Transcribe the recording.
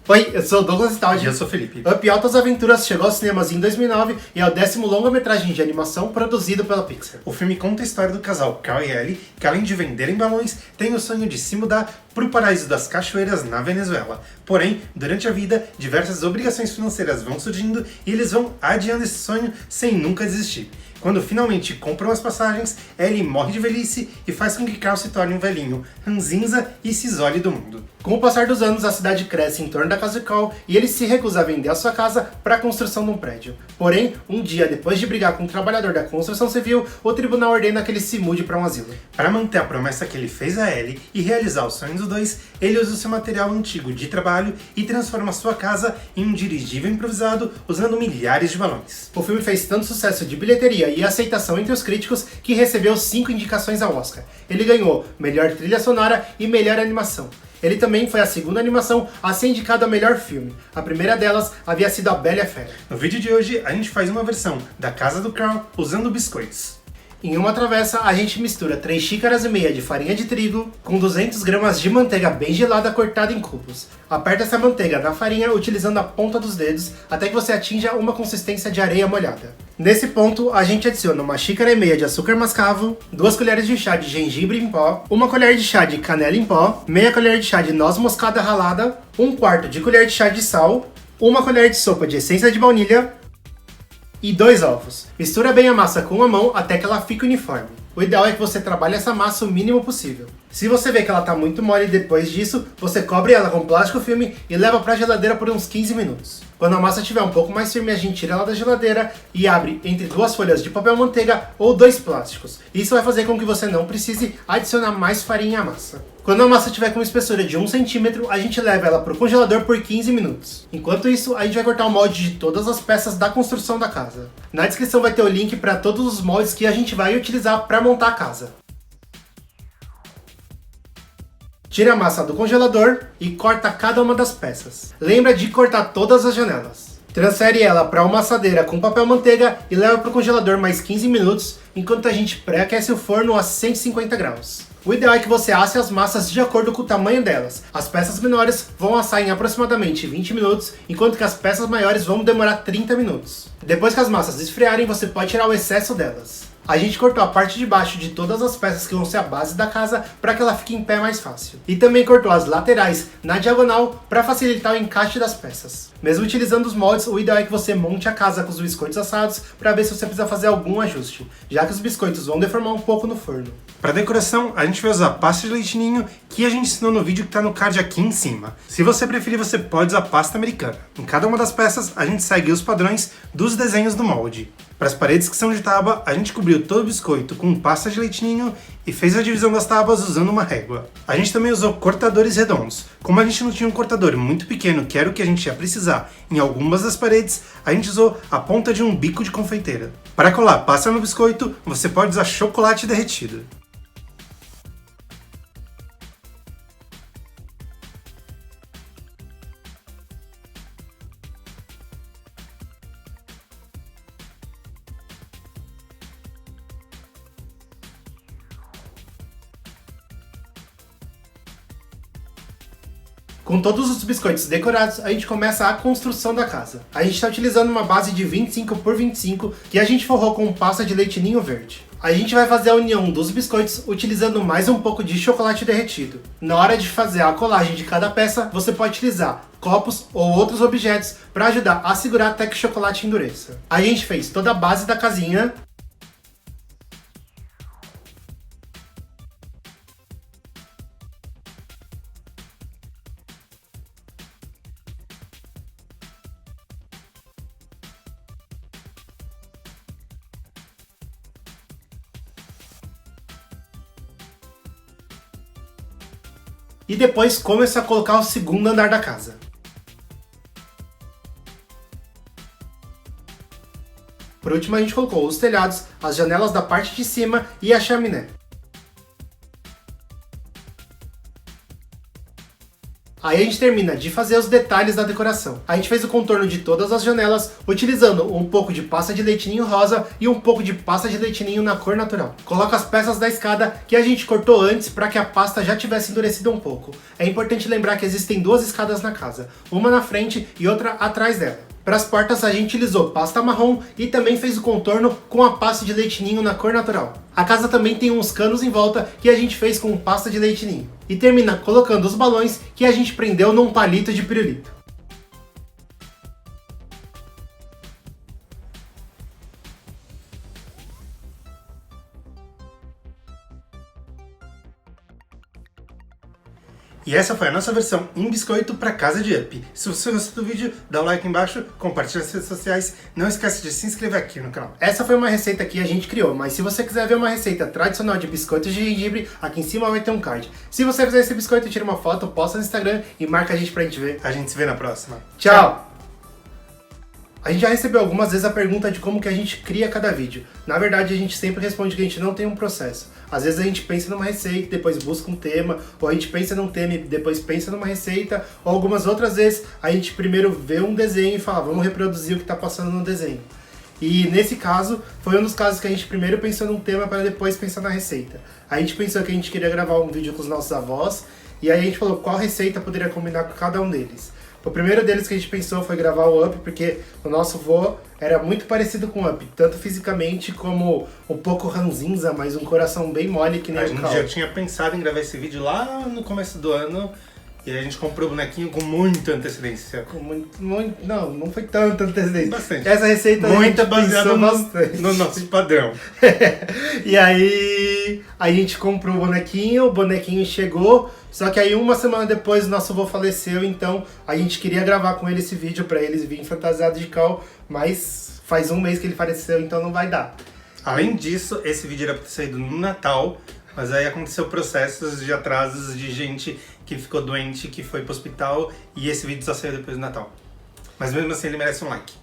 Oi, eu sou o Douglas Staldi. E eu sou o Felipe. Up Altas Aventuras chegou aos cinemas em 2009 e é o 10º longa-metragem de animação produzido pela Pixar. O filme conta a história do casal Cal e Ellie, que além de venderem balões, tem o sonho de se mudar para o paraíso das cachoeiras na Venezuela. Porém, durante a vida, diversas obrigações financeiras vão surgindo e eles vão adiando esse sonho sem nunca desistir. Quando finalmente compram as passagens, Ellie morre de velhice e faz com que Cal se torne um velhinho, ranzinza e se isole do mundo. Com o passar dos anos, a cidade cresce em torno da casa de Cal e ele se recusa a vender a sua casa para a construção de um prédio. Porém, um dia depois de brigar com um trabalhador da construção civil, o tribunal ordena que ele se mude para um asilo. Para manter a promessa que ele fez a Ellie e realizar os sonhos dos dois, ele usa o seu material antigo de trabalho e transforma sua casa em um dirigível improvisado usando milhares de balões. O filme fez tanto sucesso de bilheteria e aceitação entre os críticos que recebeu 5 indicações ao Oscar. Ele ganhou melhor trilha sonora e melhor animação. Ele também foi a segunda animação a ser indicada a melhor filme. A primeira delas havia sido A Bela e a Fera. No vídeo de hoje, a gente faz uma versão da casa do Cal usando biscoitos. Em uma travessa, a gente mistura 3 xícaras e meia de farinha de trigo com 200 gramas de manteiga bem gelada cortada em cubos. Aperta essa manteiga na farinha utilizando a ponta dos dedos até que você atinja uma consistência de areia molhada. Nesse ponto, a gente adiciona 1,5 xícaras de açúcar mascavo, 2 colheres de chá de gengibre em pó, 1 colher de chá de canela em pó, meia colher de chá de noz moscada ralada, 1/4 de colher de chá de sal, 1 colher de sopa de essência de baunilha, e 2 ovos. Mistura bem a massa com a mão até que ela fique uniforme. O ideal é que você trabalhe essa massa o mínimo possível. Se você vê que ela está muito mole depois disso, você cobre ela com plástico filme e leva para a geladeira por uns 15 minutos. Quando a massa estiver um pouco mais firme, a gente tira ela da geladeira e abre entre 2 folhas de papel manteiga ou 2 plásticos. Isso vai fazer com que você não precise adicionar mais farinha à massa. Quando a massa tiver com uma espessura de 1 centímetro, a gente leva ela para o congelador por 15 minutos. Enquanto isso, a gente vai cortar o molde de todas as peças da construção da casa. Na descrição vai ter o link para todos os moldes que a gente vai utilizar para montar a casa. Tira a massa do congelador e corta cada uma das peças. Lembra de cortar todas as janelas. Transfere ela para uma assadeira com papel manteiga e leva para o congelador mais 15 minutos, enquanto a gente pré-aquece o forno a 150 graus. O ideal é que você asse as massas de acordo com o tamanho delas. As peças menores vão assar em aproximadamente 20 minutos, enquanto que as peças maiores vão demorar 30 minutos. Depois que as massas esfriarem, você pode tirar o excesso delas. A gente cortou a parte de baixo de todas as peças que vão ser a base da casa para que ela fique em pé mais fácil. E também cortou as laterais na diagonal para facilitar o encaixe das peças. Mesmo utilizando os moldes, o ideal é que você monte a casa com os biscoitos assados para ver se você precisa fazer algum ajuste, já que os biscoitos vão deformar um pouco no forno. Para decoração, a gente vai usar pasta de leite ninho que a gente ensinou no vídeo que está no card aqui em cima. Se você preferir, você pode usar pasta americana. Em cada uma das peças, a gente segue os padrões dos desenhos do molde. Para as paredes que são de tábua, a gente cobriu todo o biscoito com pasta de leite ninho e fez a divisão das tábuas usando uma régua. A gente também usou cortadores redondos. Como a gente não tinha um cortador muito pequeno, que era o que a gente ia precisar em algumas das paredes, a gente usou a ponta de um bico de confeiteira. Para colar pasta no biscoito, você pode usar chocolate derretido. Com todos os biscoitos decorados, a gente começa a construção da casa. A gente está utilizando uma base de 25 por 25 que a gente forrou com pasta de leite ninho verde. A gente vai fazer a união dos biscoitos utilizando mais um pouco de chocolate derretido. Na hora de fazer a colagem de cada peça, você pode utilizar copos ou outros objetos para ajudar a segurar até que o chocolate endureça. A gente fez toda a base da casinha. E depois começa a colocar o segundo andar da casa. Por último, a gente colocou os telhados, as janelas da parte de cima e a chaminé. Aí a gente termina de fazer os detalhes da decoração. A gente fez o contorno de todas as janelas, utilizando um pouco de pasta de leite ninho rosa e um pouco de pasta de leite ninho na cor natural. Coloca as peças da escada que a gente cortou antes para que a pasta já tivesse endurecido um pouco. É importante lembrar que existem duas escadas na casa, uma na frente e outra atrás dela. Para as portas a gente utilizou pasta marrom e também fez o contorno com a pasta de leite ninho na cor natural. A casa também tem uns canos em volta que a gente fez com pasta de leite ninho. E termina colocando os balões que a gente prendeu num palito de pirulito. E essa foi a nossa versão em biscoito para casa de Up. Se você gostou do vídeo, dá o like embaixo, compartilha nas redes sociais, não esquece de se inscrever aqui no canal. Essa foi uma receita que a gente criou, mas se você quiser ver uma receita tradicional de biscoito de gengibre, aqui em cima vai ter um card. Se você fizer esse biscoito, tira uma foto, posta no Instagram e marca a gente pra gente ver. A gente se vê na próxima. Tchau! A gente já recebeu algumas vezes a pergunta de como que a gente cria cada vídeo. Na verdade, a gente sempre responde que a gente não tem um processo. Às vezes a gente pensa numa receita, depois busca um tema, ou a gente pensa num tema e depois pensa numa receita, ou algumas outras vezes a gente primeiro vê um desenho e fala, vamos reproduzir o que está passando no desenho. E nesse caso, foi um dos casos que a gente primeiro pensou num tema para depois pensar na receita. A gente pensou que a gente queria gravar um vídeo com os nossos avós, e aí a gente falou qual receita poderia combinar com cada um deles. O primeiro deles que a gente pensou foi gravar o Up, porque o nosso vô era muito parecido com o Up, tanto fisicamente como um pouco ranzinza, mas um coração bem mole que nem o Cal. A gente já tinha pensado em gravar esse vídeo lá no começo do ano, e aí a gente comprou o bonequinho com muita antecedência. Não foi tanta antecedência. Bastante. Essa receita muita a gente baseada bastante. no nosso padrão. E aí a gente comprou o bonequinho chegou, só que aí uma semana depois o nosso avô faleceu, então a gente queria gravar com ele esse vídeo pra eles virem fantasiados de Cal, mas faz um mês que ele faleceu, então não vai dar. Além disso, esse vídeo era pra ter saído no Natal, mas aí aconteceu processos de atrasos de gente que ficou doente, que foi pro hospital, e esse vídeo só saiu depois do Natal. Mas mesmo assim ele merece um like.